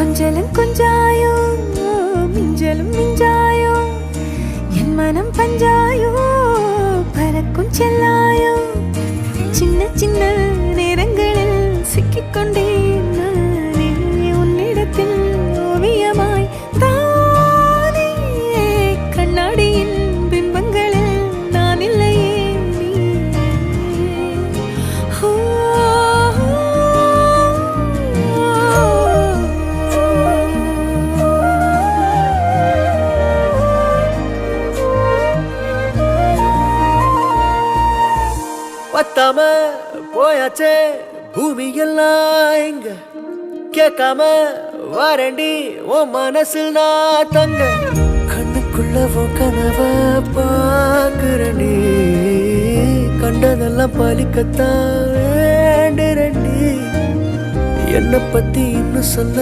கொஞ்சலும் கொஞ்சாயோ மிஞ்சலும் மிஞ்சாயோ என் மனம் பஞ்சாயோ பறக்கும் செல்லாயோ சின்ன சின்ன நேரங்களில் சிக்கிக்கொண்டேன் நானே உன்னிடத்தில் ஓவியமாய் தானே கண்ணாடியின் பிம்பங்களில் நான் இல்லையே பத்தாம போயாச்சே பூமி எல்லாம் இங்க கேட்காம வாரண்டி உன் மனசில் நான் தங்க கண்ணுக்குள்ள உன் கனவ பாக்குறண்டி கண்டதெல்லாம் பலிக்கத்தான் வேண்டுறண்டி என்னை பத்தி இன்னும் சொல்ல